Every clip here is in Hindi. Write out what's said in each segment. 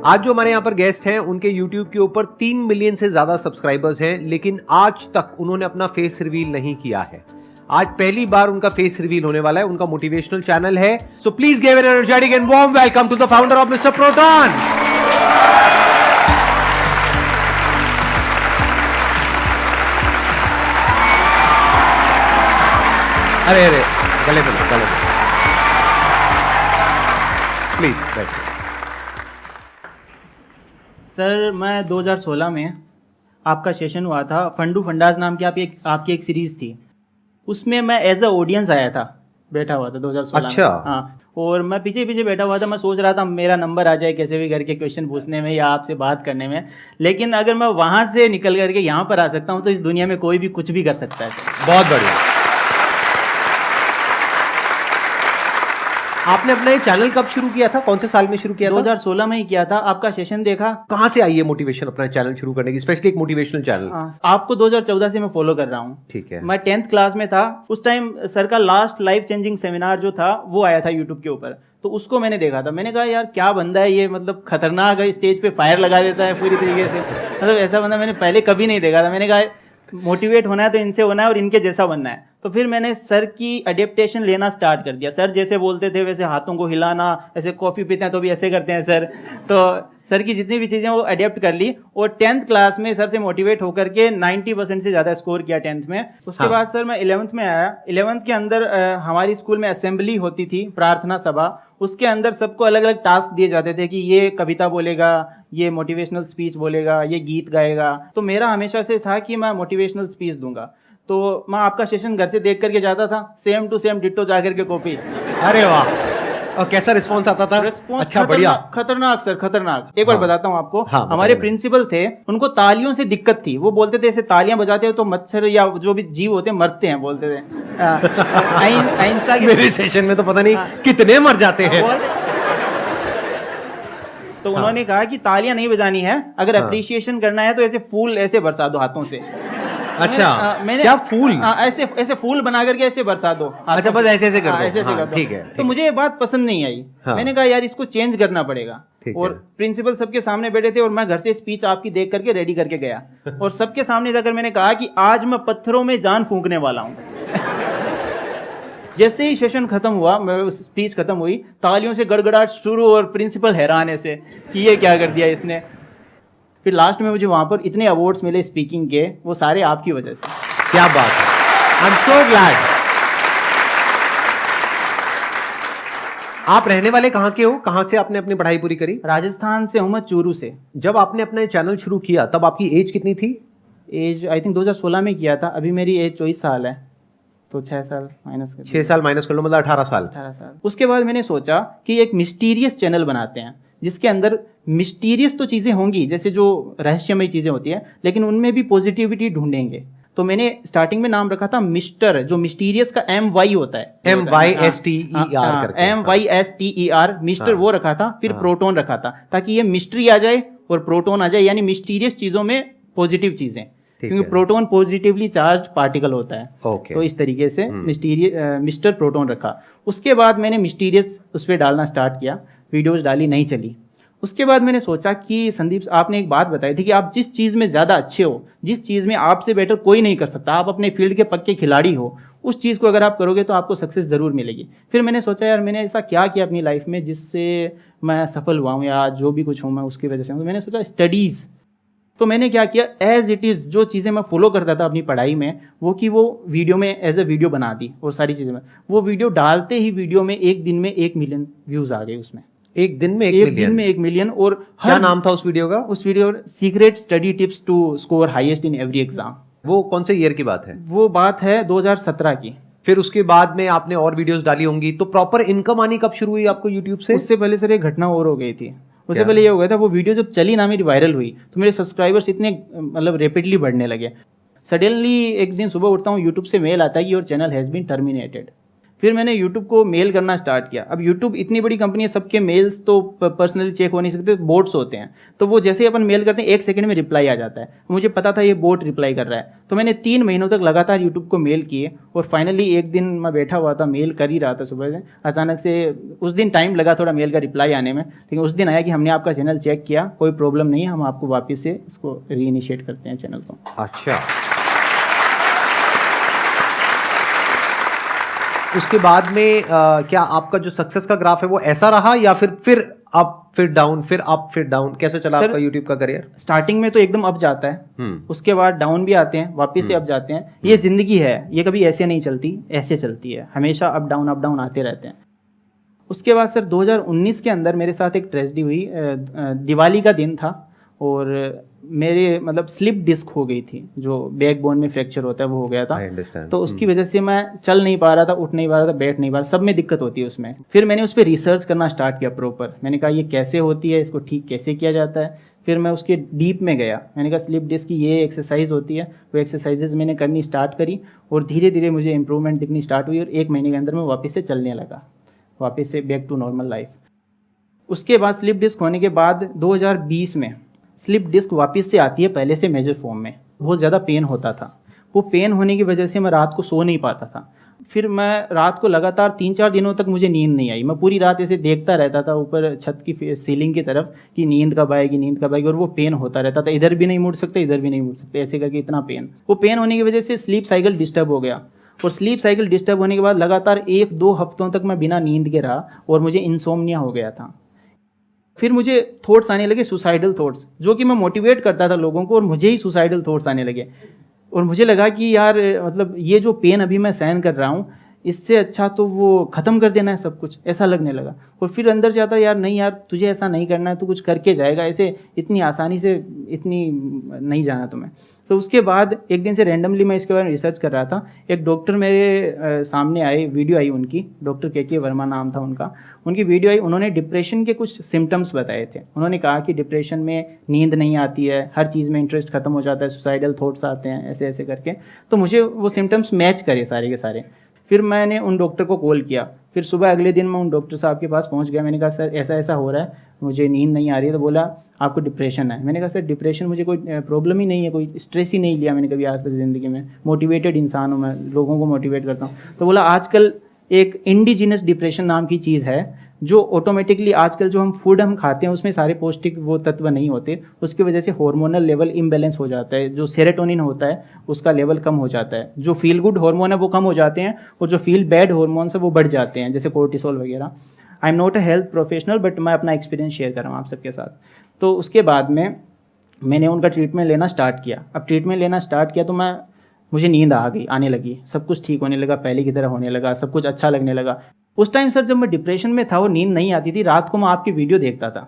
आज जो हमारे यहाँ पर गेस्ट हैं उनके YouTube के ऊपर 3 मिलियन से ज्यादा सब्सक्राइबर्स हैं, लेकिन आज तक उन्होंने अपना फेस रिवील नहीं किया है। आज पहली बार उनका फेस रिवील होने वाला है। उनका मोटिवेशनल चैनल है। So please give an energetic and warm welcome to the founder of mister Proton. अरे अरे गले पे प्लीज बैठिए। सर मैं 2016 में आपका सेशन हुआ था, फंडू फंडास नाम की आपकी एक सीरीज थी, उसमें मैं एज अ ऑडियंस आया था, बैठा हुआ था 2016 अच्छा। में। हाँ, और मैं पीछे पीछे बैठा हुआ था। मैं सोच रहा था मेरा नंबर आ जाए कैसे भी करके क्वेश्चन पूछने में या आपसे बात करने में, लेकिन अगर मैं वहाँ से निकल करके यहाँ पर आ सकता हूँ तो इस दुनिया में कोई भी कुछ भी कर सकता है। बहुत बढ़िया। आपने अपना ये चैनल कब शुरू किया था, कौन से साल में शुरू किया था? 2016 में ही किया था। आपका सेशन देखा। कहाँ से आई है मोटिवेशन अपना चैनल शुरू करने की, स्पेशली एक मोटिवेशनल चैनल? आपको 2014 से मैं फॉलो कर रहा हूँ। ठीक है। मैं 10th क्लास में था उस टाइम। सर का लास्ट लाइफ चेंजिंग सेमिनार जो था वो आया था यूट्यूब के ऊपर, तो उसको मैंने देखा था। मैंने कहा यार क्या बंदा है ये, मतलब खतरनाक है, स्टेज पे फायर लगा देता है पूरी तरीके से। मतलब ऐसा बंदा मैंने पहले कभी नहीं देखा था। मैंने कहा मोटिवेट होना है तो इनसे होना है और इनके जैसा बनना है। तो फिर मैंने सर की अडेप्टेशन लेना स्टार्ट कर दिया। सर जैसे बोलते थे वैसे हाथों को हिलाना, ऐसे कॉफ़ी पीते हैं तो भी ऐसे करते हैं सर। तो सर की जितनी भी चीज़ें वो अडेप्ट कर ली और 10th क्लास में सर से मोटिवेट होकर के 90% से ज़्यादा स्कोर किया 10th में। उसके बाद सर मैं 11th में आया। 11th के अंदर हमारी स्कूल में असेंबली होती थी, प्रार्थना सभा। उसके अंदर सबको अलग अलग टास्क दिए जाते थे कि ये कविता बोलेगा, ये मोटिवेशनल स्पीच बोलेगा, ये गीत गाएगा। तो मेरा हमेशा से था कि मैं मोटिवेशनल स्पीच दूंगा। तो मैं आपका सेशन घर से देख करके जाता था, सेम टू सेम डिट्टो जा करके कॉपी। अरे वाह, और कैसा रिस्पॉन्स आता था? रिस्पॉन्स अच्छा, बढ़िया। खतरनाक सर, खतरनाक। एक बार बताता हूँ आपको। हाँ, हमारे प्रिंसिपल थे, उनको तालियों से दिक्कत थी। वो बोलते थे ऐसे तालियां बजाते हो तो मच्छर या जो भी जीव होते हैं मरते हैं, बोलते थे। अहिंसा के मेरे सेशन में तो पता नहीं कितने मर जाते हैं। तो उन्होंने कहा कि तालियां नहीं बजानी है, अगर अप्रिशिएशन करना है तो ऐसे फूल ऐसे बरसा दो हाथों से। अच्छा, मैंने क्या फूल? ऐसे ऐसे फूल बना करके ऐसे बरसा दो। अच्छा, बस ऐसे ऐसे कर दो। ऐसे ऐसे कर दो। ठीक है। तो मुझे ये बात पसंद नहीं आई। मैंने कहा यार इसको चेंज करना पड़ेगा। और प्रिंसिपल सबके सामने बैठे थे और मैं घर से स्पीच आपकी देख करके रेडी करके गया और सबके सामने जाकर मैंने कहा कि आज मैं पत्थरों में जान फूंकने वाला हूँ। जैसे ही सेशन खत्म हुआ, स्पीच खत्म हुई, तालियों से गड़गड़ाहट शुरू और प्रिंसिपल हैरान ऐसे कि ये क्या कर दिया इसने। फिर लास्ट में मुझे वहां पर इतने अवार्ड्स मिले स्पीकिंग के, वो सारे आपकी वजह से। क्या बात है, आई एम सो ग्लैड। आप रहने वाले कहाँ के हो? कहाँ से आपने अपनी पढ़ाई पूरी करी? राजस्थान से हूँ मैं, चूरू से। जब आपने अपना चैनल शुरू किया तब आपकी एज कितनी थी? एज आई थिंक 2016 में किया था। अभी मेरी एज 24 साल है, तो 6 साल माइनस कर 6 साल माइनस कर लो, मतलब 18 साल। 18 साल। उसके बाद मैंने सोचा कि एक मिस्टीरियस चैनल बनाते हैं जिसके अंदर मिस्टीरियस तो चीज़ें होंगी, जैसे जो रहस्यमय चीज़ें होती हैं, लेकिन उनमें भी पॉजिटिविटी ढूंढेंगे। तो मैंने स्टार्टिंग में नाम रखा था मिस्टर, जो मिस्टीरियस का MY होता है, MYSTER, मिस्टर वो रखा था। फिर प्रोटॉन रखा था ताकि ये मिस्ट्री आ जाए और प्रोटॉन आ जाए, यानी मिस्टीरियस चीज़ों में पॉजिटिव चीज़ें, क्योंकि प्रोटॉन पॉजिटिवली चार्ज पार्टिकल होता है। तो इस तरीके से मिस्टर प्रोटॉन रखा। उसके बाद मैंने मिस्टीरियस उस पर डालना स्टार्ट किया, वीडियोस डाली, नहीं चली। उसके बाद मैंने सोचा कि संदीप, आपने एक बात बताई थी कि आप जिस चीज़ में ज़्यादा अच्छे हो, जिस चीज़ में आपसे बेटर कोई नहीं कर सकता, आप अपने फील्ड के पक्के खिलाड़ी हो, उस चीज़ को अगर आप करोगे तो आपको सक्सेस ज़रूर मिलेगी। फिर मैंने सोचा यार मैंने ऐसा क्या किया अपनी लाइफ में जिससे मैं सफल हुआ हूँ या जो भी कुछ हूँ मैं उसकी वजह से। तो मैंने सोचा स्टडीज़। तो मैंने क्या किया, एज इट इज़ जो चीज़ें मैं फॉलो करता था अपनी पढ़ाई में, वो कि वो वीडियो में एज ए वीडियो बना दी और सारी चीज़ें में वो वीडियो डालते ही वीडियो में एक दिन में 1 मिलियन व्यूज़ आ गए उसमें। एक दिन में 1 मिलियन? और क्या नाम था उस वीडियो का? उस video secret study tips to score highest in every exam. वो कौन से ईयर की बात है? वो बात है 2017 की। फिर उसके बाद में आपने और वीडियोस डाली होंगी, तो प्रॉपर इनकम आनी कब शुरू हुई आपको यूट्यूब से? उससे पहले सर एक घटना और हो गई थी। उससे पहले ये हो गया था, वो वीडियो जब चली ना, मेरी वायरल हुई, तो मेरे सब्सक्राइबर्स इतने मतलब रैपिडली बढ़ने लगे। सडनली एक दिन सुबह उठता हूँ, यूट्यूब से मेल आता है कि your channel has been terminated. फिर मैंने यूट्यूब को मेल करना स्टार्ट किया। अब यूट्यूब इतनी बड़ी कंपनी है, सबके मेल्स तो पर्सनली चेक हो नहीं सकते, बोट्स होते हैं। तो वो जैसे ही अपन मेल करते हैं 1 सेकंड में रिप्लाई आ जाता है। मुझे पता था ये बोट रिप्लाई कर रहा है, तो मैंने 3 महीनों तक लगातार यूट्यूब को मेल किए। और फाइनली एक दिन मैं बैठा हुआ था, मेल कर ही रहा था सुबह से, अचानक से उस दिन टाइम लगा थोड़ा मेल का रिप्लाई आने में, लेकिन उस दिन आया कि हमने आपका चैनल चेक किया, कोई प्रॉब्लम नहीं है, हम आपको वापस से इसको रीइनिशिएट करते हैं चैनल को। अच्छा, उसके बाद में क्या आपका जो सक्सेस का ग्राफ है वो ऐसा रहा, या फिर अप फिर डाउन, फिर अप फिर डाउन, कैसे चला आपका यूट्यूब का करियर? स्टार्टिंग में तो एकदम अप जाता है, उसके बाद डाउन भी आते हैं, वापस से अप जाते हैं। ये जिंदगी है, ये कभी ऐसे नहीं चलती, ऐसे चलती है, हमेशा अप डाउन आते रहते हैं। उसके बाद सर 2019 के अंदर मेरे साथ एक ट्रेजेडी हुई। दिवाली का दिन था और मेरे मतलब स्लिप डिस्क हो गई थी, जो बैकबोन में फ्रैक्चर होता है वो हो गया था। तो उसकी वजह से मैं चल नहीं पा रहा था, उठ नहीं पा रहा था, बैठ नहीं पा रहा, सब में दिक्कत होती है उसमें। फिर मैंने उस पर रिसर्च करना स्टार्ट किया प्रॉपर। मैंने कहा ये कैसे होती है, इसको ठीक कैसे किया जाता है। फिर मैं उसके डीप में गया, मैंने कहा स्लिप डिस्क की ये एक्सरसाइज होती है, वो एक्सरसाइजेज मैंने करनी स्टार्ट करी और धीरे धीरे मुझे इंप्रूवमेंट दिखनी स्टार्ट हुई और 1 महीने के अंदर मैं वापस से चलने लगा, वापस से बैक टू नॉर्मल लाइफ। उसके बाद स्लिप डिस्क होने के बाद 2020 में स्लिप डिस्क वापस से आती है पहले से मेजर फॉर्म में। बहुत ज़्यादा पेन होता था, वो पेन होने की वजह से मैं रात को सो नहीं पाता था। फिर मैं रात को लगातार 3-4 दिनों तक मुझे नींद नहीं आई। मैं पूरी रात ऐसे देखता रहता था ऊपर छत की सीलिंग की तरफ कि नींद कब आएगी, और वो पेन होता रहता था। इधर भी नहीं मुड़ सकते, इधर भी नहीं मुड़ सकते, ऐसे करके इतना पेन। वो पेन होने की वजह से स्लीप साइकिल डिस्टर्ब हो गया और स्लीप साइकिल डिस्टर्ब होने के बाद लगातार 1-2 हफ्तों तक मैं बिना नींद के रहा और मुझे इंसोम्निया हो गया था। फिर मुझे थॉट्स आने लगे, सुसाइडल थॉट्स, जो कि मैं मोटिवेट करता था लोगों को और मुझे ही सुसाइडल थॉट्स आने लगे। और मुझे लगा कि यार मतलब ये जो पेन अभी मैं सहन कर रहा हूँ, इससे अच्छा तो वो ख़त्म कर देना है सब कुछ, ऐसा लगने लगा। और फिर अंदर से आता यार नहीं यार, तुझे ऐसा नहीं करना है, तू कुछ करके जाएगा, ऐसे इतनी आसानी से इतनी नहीं जाना तुम्हें। तो उसके बाद एक दिन से रैंडमली मैं इसके बारे में रिसर्च कर रहा था। एक डॉक्टर मेरे सामने आए, वीडियो आई उनकी, डॉक्टर के वर्मा नाम था उनका। उनकी वीडियो आई, उन्होंने डिप्रेशन के कुछ सिम्टम्स बताए थे। उन्होंने कहा कि डिप्रेशन में नींद नहीं आती है, हर चीज़ में इंटरेस्ट खत्म हो जाता है, सुसाइडल थॉट्स आते हैं, ऐसे ऐसे करके। तो मुझे वो सिम्टम्स मैच करे सारे के सारे। फिर मैंने उन डॉक्टर को कॉल किया। फिर सुबह अगले दिन मैं उन डॉक्टर साहब के पास पहुंच गया। मैंने कहा सर ऐसा ऐसा हो रहा है, मुझे नींद नहीं आ रही है। तो बोला आपको डिप्रेशन है। मैंने कहा सर डिप्रेशन मुझे कोई प्रॉब्लम ही नहीं है, कोई स्ट्रेस ही नहीं लिया मैंने कभी आज तक ज़िंदगी में, मोटिवेटेड इंसान हूँ मैं, लोगों को मोटिवेट करता हूँ। तो बोला आजकल एक इंडिजिनस डिप्रेशन नाम की चीज़ है, जो ऑटोमेटिकली आजकल जो हम फूड हम खाते हैं उसमें सारे पौष्टिक वो तत्व नहीं होते, उसकी वजह से हार्मोनल लेवल इम्बैलेंस हो जाता है। जो सेरोटोनिन होता है उसका लेवल कम हो जाता है, जो फील गुड हार्मोन है वो कम हो जाते हैं और जो फील बैड हार्मोन्स है वो बढ़ जाते हैं, जैसे कोर्टिसोल वगैरह। I am not a health professional but मैं अपना एक्सपीरियंस शेयर कर रहा हूँ आप सबके साथ। तो उसके बाद में मैंने उनका ट्रीटमेंट लेना स्टार्ट किया। अब ट्रीटमेंट लेना स्टार्ट किया तो मुझे नींद आने लगी, सब कुछ ठीक होने लगा, पहले की तरह होने लगा, सब कुछ अच्छा लगने लगा। उस टाइम सर जब मैं डिप्रेशन में था और नींद नहीं आती थी, रात को मैं आपकी वीडियो देखता था,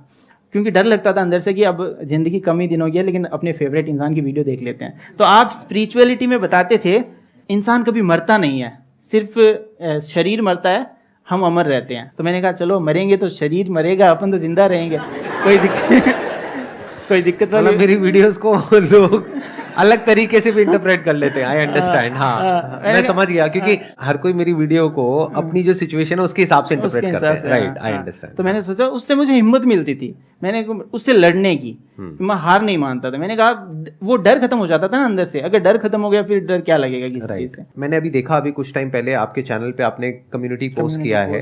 क्योंकि डर लगता था अंदर से कि अब ज़िंदगी कम ही दिन हो गया, लेकिन अपने फेवरेट इंसान की वीडियो देख लेते हैं। तो आप स्पिरिचुअलिटी में बताते थे इंसान कभी मरता नहीं है, सिर्फ शरीर मरता है, हम अमर रहते हैं। तो मैंने कहा चलो मरेंगे तो शरीर मरेगा, अपन तो जिंदा रहेंगे, कोई दिक्कत मतलब मेरी वीडियोस को लोग अलग तरीके से भी इंटरप्रेट कर लेते हैं। I understand. हाँ, मैं समझ गया, क्योंकि हर कोई मेरी वीडियो को अपनी जो सिचुएशन है उसके हिसाब से इंटरप्रेट करता है। Right, I understand. तो मैंने सोचा, उससे मुझे हिम्मत मिलती थी, मैंने उससे लड़ने की, मैं हार नहीं मानता था। मैंने कहा वो डर खत्म हो जाता था ना अंदर से, अगर डर खत्म हो गया फिर डर क्या लगेगा किसी चीज से। मैंने अभी देखा, अभी कुछ टाइम पहले आपके चैनल पे आपने कम्युनिटी पोस्ट किया है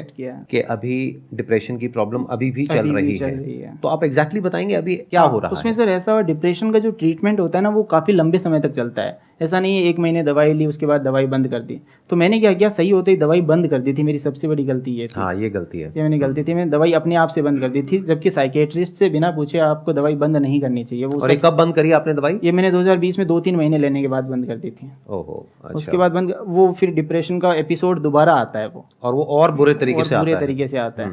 कि अभी डिप्रेशन की प्रॉब्लम अभी भी चल रही है। तो आप एग्जैक्टली बताएंगे अभी क्या हो रहा है उसमें? सर ऐसा, डिप्रेशन का जो ट्रीटमेंट होता है ना वो काफ़ी लंबे समय तक चलता है। ऐसा नहीं है 1 महीने दवाई ली उसके बाद दवाई बंद कर दी। तो मैंने क्या किया, सही होते ही दवाई बंद कर दी थी। मेरी सबसे बड़ी गलती ये थी। हाँ, ये गलती है, ये मैंने गलती थी, मैंने दवाई अपने आप से बंद कर दी थी, जबकि साइकेट्रिस्ट से बिना पूछे आपको दवाई बंद नहीं करनी चाहिए। वो और कब बंद करी आपने दवाई? ये मैंने 2020 में 2-3 महीने लेने के बाद बंद कर दी थी। ओहो, अच्छा। उसके बाद बंद, वो फिर डिप्रेशन का एपिसोड दोबारा आता है वो और बुरे तरीके से आता है।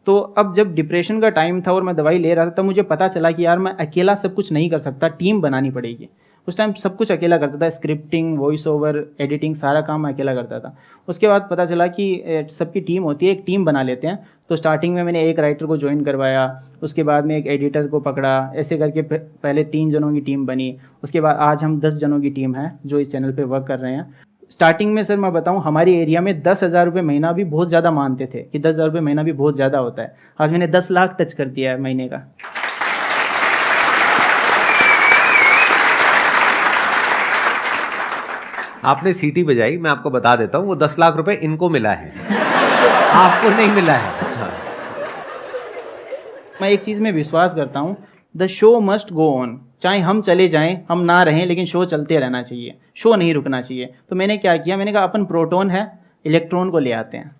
तो अब जब डिप्रेशन का टाइम था और मैं दवाई ले रहा था, तब मुझे पता चला कि यार मैं अकेला सब कुछ नहीं कर सकता, टीम बनानी पड़ेगी। उस टाइम सब कुछ अकेला करता था, स्क्रिप्टिंग, वॉइस ओवर, एडिटिंग, सारा काम मैं अकेला करता था। उसके बाद पता चला कि सबकी टीम होती है, एक टीम बना लेते हैं। तो स्टार्टिंग में मैंने एक राइटर को ज्वाइन करवाया, उसके बाद में एक एडिटर को पकड़ा, ऐसे करके पहले 3 जनों की टीम बनी। उसके बाद आज हम 10 जनों की टीम है जो इस चैनल पे वर्क कर रहे हैं। स्टार्टिंग में सर मैं बताऊं, हमारे एरिया में 10,000 रुपये महीना भी बहुत ज़्यादा मानते थे कि 10,000 रुपये महीना भी बहुत ज़्यादा होता है। आज मैंने 10 लाख टच कर दिया है महीने का। आपने सीटी बजाई, मैं आपको बता देता हूं वो 10 लाख रुपए इनको मिला है, आपको नहीं मिला है। मैं एक चीज़ में विश्वास करता हूँ, the show must go on. चाहे हम चले जाएं, हम ना रहें, लेकिन शो चलते रहना चाहिए, शो नहीं रुकना चाहिए। तो मैंने क्या किया, मैंने कहा अपन प्रोटॉन है, इलेक्ट्रॉन को ले आते हैं,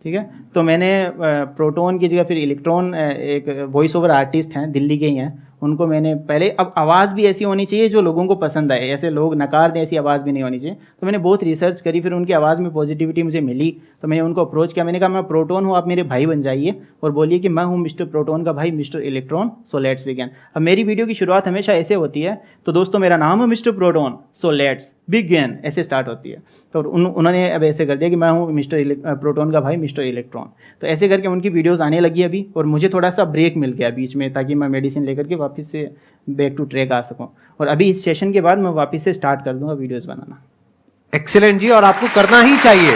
ठीक है। तो मैंने प्रोटॉन की जगह फिर इलेक्ट्रॉन, एक वॉइस ओवर आर्टिस्ट हैं, दिल्ली के ही हैं, उनको मैंने पहले, अब आवाज़ भी ऐसी होनी चाहिए जो लोगों को पसंद आए, ऐसे लोग नकार दें ऐसी आवाज़ भी नहीं होनी चाहिए। तो मैंने बहुत रिसर्च करी, फिर उनकी आवाज़ में पॉजिटिविटी मुझे मिली, तो मैंने उनको अप्रोच किया। मैंने कहा मैं प्रोटॉन हूँ, आप मेरे भाई बन जाइए और बोलिए कि मैं हूँ मिस्टर प्रोटॉन का भाई, mister electron, so let's begin. अब मेरी वीडियो की शुरुआत हमेशा ऐसे होती है, तो दोस्तों मेरा नाम है mister proton, so let's begin, ऐसे स्टार्ट होती है। तो उन्होंने अब ऐसे कर दिया कि मैं हूँ मिस्टर प्रोटॉन का भाई, मिस्टर इलेक्ट्रॉन। तो ऐसे करके उनकी वीडियोज़ आने लगी अभी, और मुझे थोड़ा सा ब्रेक मिल गया बीच में, ताकि मैं मेडिसिन लेकर के वापस से बैक टू ट्रैक आ सकूं। और अभी इस सेशन के बाद मैं वापस से स्टार्ट कर दूंगा वीडियोस बनाना। एक्सीलेंट जी, और आपको करना ही चाहिए।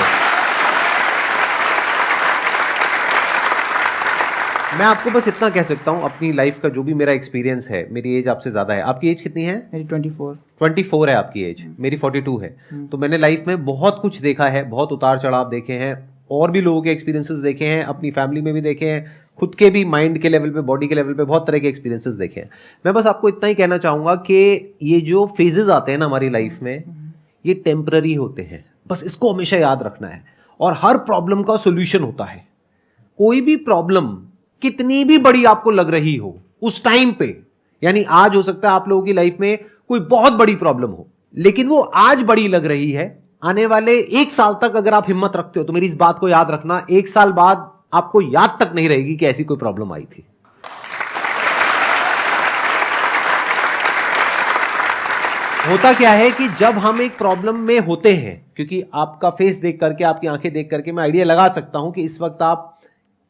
मैं आपको बस इतना कह सकता हूं, अपनी लाइफ का जो भी मेरा एक्सपीरियंस है, मेरी एज आपसे ज्यादा है। आपकी एज कितनी है? मेरी 24 है आपकी एज, मेरी 42 है। तो मैंने लाइफ में बहुत कुछ देखा है, बहुत उतार चढ़ाव देखे हैं, और भी लोगों के एक्सपीरियंसेस देखे हैं, अपनी फैमिली में भी देखे हैं, खुद के भी माइंड के लेवल पे, बॉडी के लेवल पे बहुत तरह के एक्सपीरियंसेस देखे हैं। मैं बस आपको इतना ही कहना चाहूंगा कि ये जो फेजेस आते हैं ना हमारी लाइफ में, ये टेम्पररी होते हैं, बस इसको हमेशा याद रखना है। और हर प्रॉब्लम का सोल्यूशन होता है। कोई भी प्रॉब्लम कितनी भी बड़ी आपको लग रही हो उस टाइम पे, यानी आज हो सकता है आप लोगों की लाइफ में कोई बहुत बड़ी प्रॉब्लम हो, लेकिन वो आज बड़ी लग रही है, आने वाले 1 साल तक अगर आप हिम्मत रखते हो तो मेरी इस बात को याद रखना, 1 साल बाद आपको याद तक नहीं रहेगी कि ऐसी कोई प्रॉब्लम आई थी। होता क्या है कि जब हम एक प्रॉब्लम में होते हैं, क्योंकि आपका फेस देख करके, आपकी आंखें देख करके मैं आइडिया लगा सकता हूं कि इस वक्त आप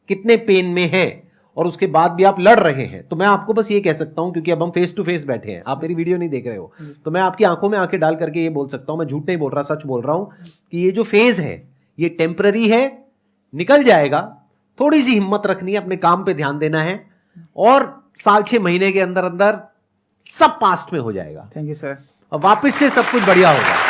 कितने पेन में हैं, और उसके बाद भी आप लड़ रहे हैं। तो मैं आपको बस ये कह सकता हूं, क्योंकि अब हम फेस टू फेस बैठे हैं, आप मेरी वीडियो नहीं देख रहे हो, तो मैं आपकी आंखों में आंखें डाल करके ये बोल सकता हूं, मैं झूठ नहीं बोल रहा, सच बोल रहा हूं, कि ये जो फेज है ये टेम्पररी है, निकल जाएगा। थोड़ी सी हिम्मत रखनी है, अपने काम पे ध्यान देना है, और 6 महीने के अंदर अंदर सब पास्ट में हो जाएगा। Thank you sir. और वापस से सब कुछ बढ़िया होगा।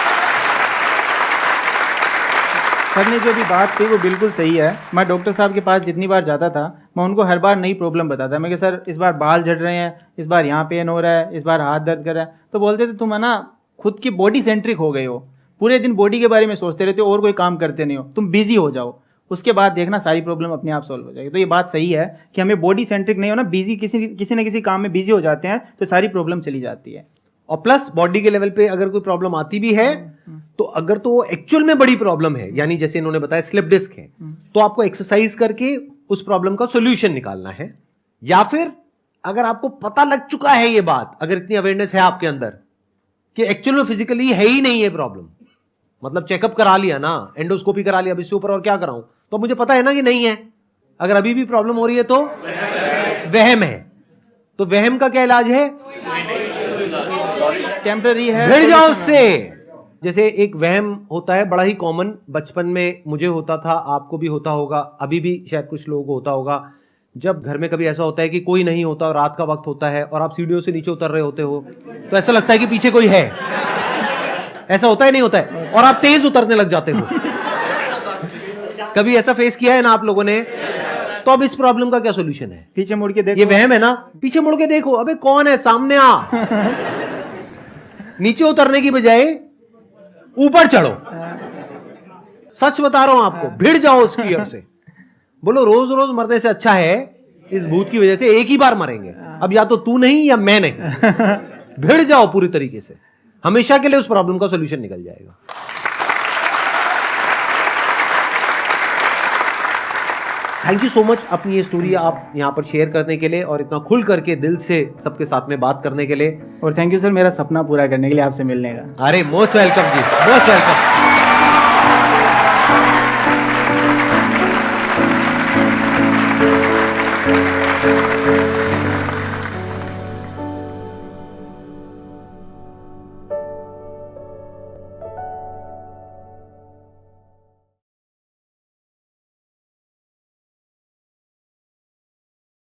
सर ने जो भी बात कही वो बिल्कुल सही है। मैं डॉक्टर साहब के पास जितनी बार जाता था, मैं उनको हर बार नई प्रॉब्लम बताता। मैं कि सर इस बार बाल झड़ रहे हैं, इस बार यहाँ पेन हो रहा है, इस बार हाथ दर्द कर रहा है। तो बोलते थे तुम है ना खुद की बॉडी सेंट्रिक हो गए हो, पूरे दिन बॉडी के बारे में सोचते रहते हो और कोई काम करते नहीं हो, तुम बिजी हो जाओ, उसके बाद देखना सारी प्रॉब्लम अपने आप सॉल्व हो जाएगी। तो ये बात सही है कि हमें बॉडी सेंट्रिक नहीं होना, बिजी किसी न किसी काम में बिजी हो जाते हैं तो सारी प्रॉब्लम चली जाती है। और प्लस बॉडी के लेवल पे अगर कोई प्रॉब्लम आती भी है, तो अगर तो वो एक्चुअल में बड़ी प्रॉब्लम है, यानी जैसे इन्होंने बताया स्लिप डिस्क है, तो आपको एक्सरसाइज करके उस प्रॉब्लम का सॉल्यूशन निकालना है। या फिर अगर आपको पता लग चुका है ये बात, अगर इतनी अवेयरनेस है आपके अंदर कि एक्चुअल में फिजिकली है ही नहीं ये प्रॉब्लम, मतलब चेकअप करा लिया ना, एंडोस्कोपी करा लिया, अब इससे ऊपर और क्या कराऊं, तो मुझे पता है ना कि नहीं है। अगर अभी भी प्रॉब्लम हो रही है तो वहम है, तो वहम का क्या इलाज है? टेम्पररी है, भिड़ जाओ उससे। जैसे एक वहम होता है बड़ा ही कॉमन, बचपन में मुझे होता था, आपको भी होता होगा, अभी भी शायद कुछ लोगों को होता होगा। जब घर में कभी ऐसा होता है कि कोई नहीं होता और रात का वक्त होता है और आप सीढ़ियों से नीचे उतर रहे होते हो, तो ऐसा लगता है कि पीछे कोई है। ऐसा होता है नहीं होता है? और आप तेज उतरने लग जाते हो। कभी ऐसा फेस किया है ना आप लोगों ने? तो अब इस प्रॉब्लम का क्या सोल्यूशन है? पीछे मुड़ के देखो। ये वहम है ना, पीछे मुड़ के देखो, अबे कौन है, सामने आ। नीचे उतरने की बजाय ऊपर चढ़ो। सच बता रहा हूं आपको, भिड़ जाओ उस फियर से। बोलो रोज रोज मरने से अच्छा है इस भूत की वजह से एक ही बार मरेंगे, अब या तो तू नहीं या मैं नहीं। भिड़ जाओ पूरी तरीके से, हमेशा के लिए उस प्रॉब्लम का सॉल्यूशन निकल जाएगा। थैंक यू सो मच अपनी ये स्टोरी आप यहाँ पर शेयर करने के लिए और इतना खुल करके दिल से सबके साथ में बात करने के लिए। और थैंक यू सर मेरा सपना पूरा करने के लिए आपसे मिलने का। अरे मोस्ट वेलकम जी, मोस्ट वेलकम।